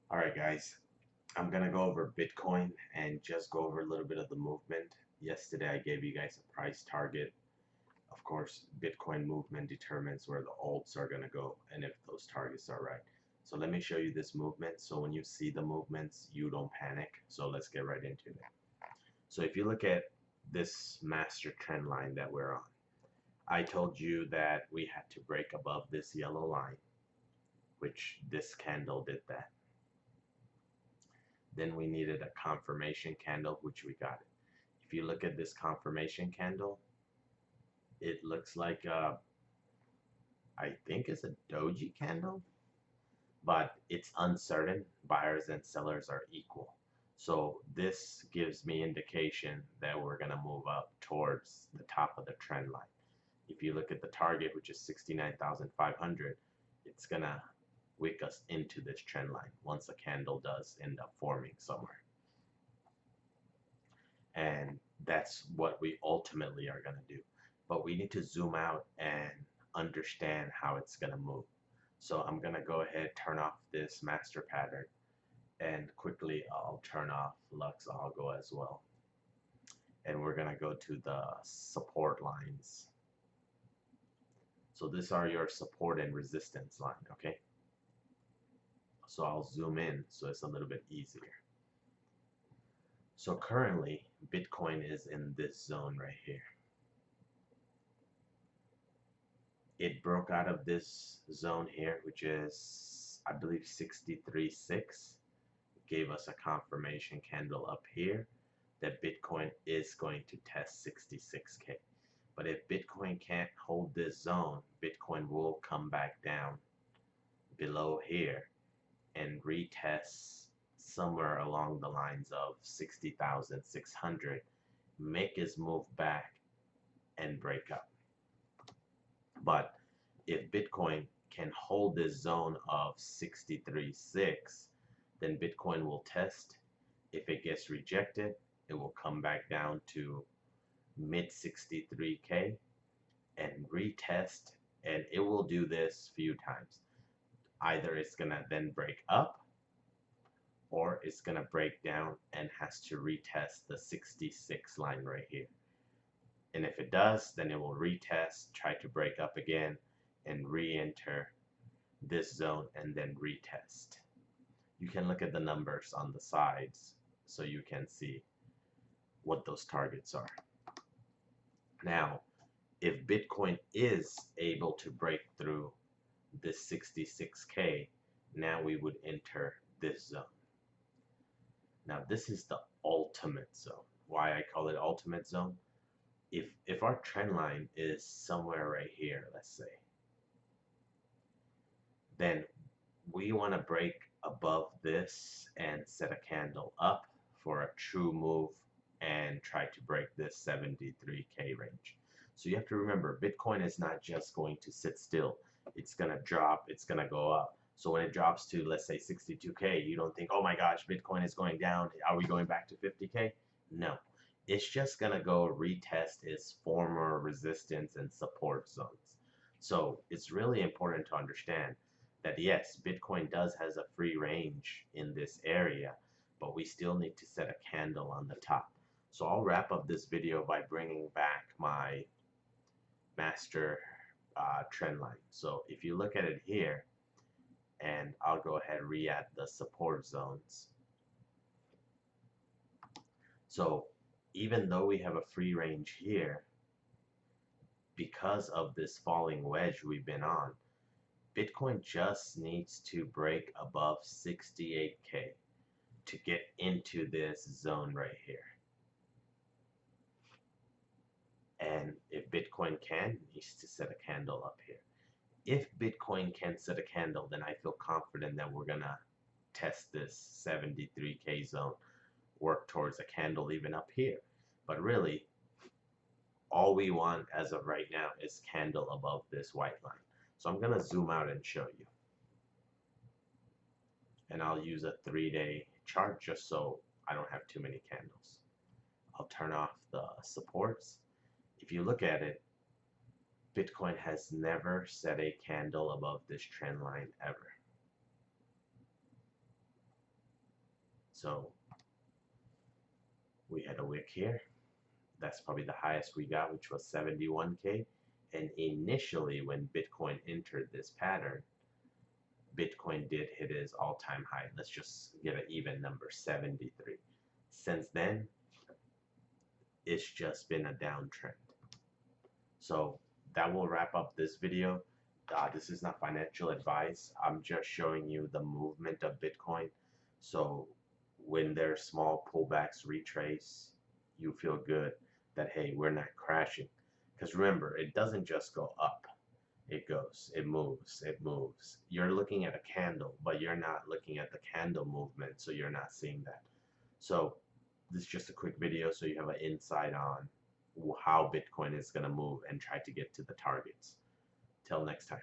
Alright guys, I'm gonna go over Bitcoin and just go over a little bit of the movement. Yesterday I gave you guys a price target. Of course, Bitcoin movement determines where the alts are gonna go and if those targets are right. So let me show you this movement so when you see the movements, you don't panic. So let's get right into it. So if you look at this master trend line that we're on, I told you that we had to break above this yellow line, which this candle did that. Then we needed a confirmation candle, which we got it. If you look at this confirmation candle, it looks like I think it's a doji candle, but it's uncertain. Buyers and sellers are equal. So this gives me indication that we're going to move up towards the top of the trend line. If you look at the target, which is 69,500, it's going to wick us into this trend line once a candle does end up forming somewhere. And that's what we ultimately are going to do. But we need to zoom out and understand how it's going to move. So I'm going to go ahead, turn off this master pattern, and quickly I'll turn off Lux Algo as well. And we're going to go to the support lines. So these are your support and resistance line, okay? So I'll zoom in so it's a little bit easier. So currently, Bitcoin is in this zone right here. It broke out of this zone here, which is, I believe, 63.6. Gave us a confirmation candle up here that Bitcoin is going to test 66K. But if Bitcoin can't hold this zone, Bitcoin will come back down below here and retest somewhere along the lines of 60,600, make his move back and break up. But if Bitcoin can hold this zone of 63.6, then Bitcoin will test. If it gets rejected, it will come back down to mid 63K and retest, and it will do this few times. Either it's gonna then break up or it's gonna break down and has to retest the 66 line right here. And if it does, then it will retest, try to break up again, and re-enter this zone and then retest. You can look at the numbers on the sides so you can see what those targets are. Now, if Bitcoin is able to break through this 66K, now we would enter this zone. Now, this is the ultimate zone. Why I call it ultimate zone? If our trend line is somewhere right here, let's say, then we want to break above this and set a candle up for a true move and try to break this 73K range. So you have to remember, Bitcoin is not just going to sit still. It's going to drop, it's going to go up. So when it drops to, let's say, 62K, you don't think, oh my gosh, Bitcoin is going down. Are we going back to 50K? No. It's just going to go retest its former resistance and support zones. So it's really important to understand that yes, Bitcoin does has a free range in this area, but we still need to set a candle on the top. So I'll wrap up this video by bringing back my master trend line. So if you look at it here, and I'll go ahead and re-add the support zones. So even though we have a free range here, because of this falling wedge we've been on, Bitcoin just needs to break above 68K to get into this zone right here. And if Bitcoin can, it needs to set a candle up here. If Bitcoin can set a candle, then I feel confident that we're gonna test this 73K zone, work towards a candle even up here. But really, all we want as of right now is candle above this white line. So I'm gonna zoom out and show you. And I'll use a 3-day chart just so I don't have too many candles. I'll turn off the supports. If you look at it, Bitcoin has never set a candle above this trend line ever. So we had a wick here. That's probably the highest we got, which was 71K. And initially, when Bitcoin entered this pattern, Bitcoin did hit its all-time high. Let's just get an even number, 73. Since then, it's just been a downtrend. So that will wrap up this video. This is not financial advice. I'm just showing you the movement of Bitcoin. So when there's small pullbacks, retrace, you feel good that, hey, we're not crashing. Because remember, it doesn't just go up. It goes, it moves, it moves. You're looking at a candle, but you're not looking at the candle movement, so you're not seeing that. So this is just a quick video so you have an insight on how Bitcoin is going to move and try to get to the targets. Till next time.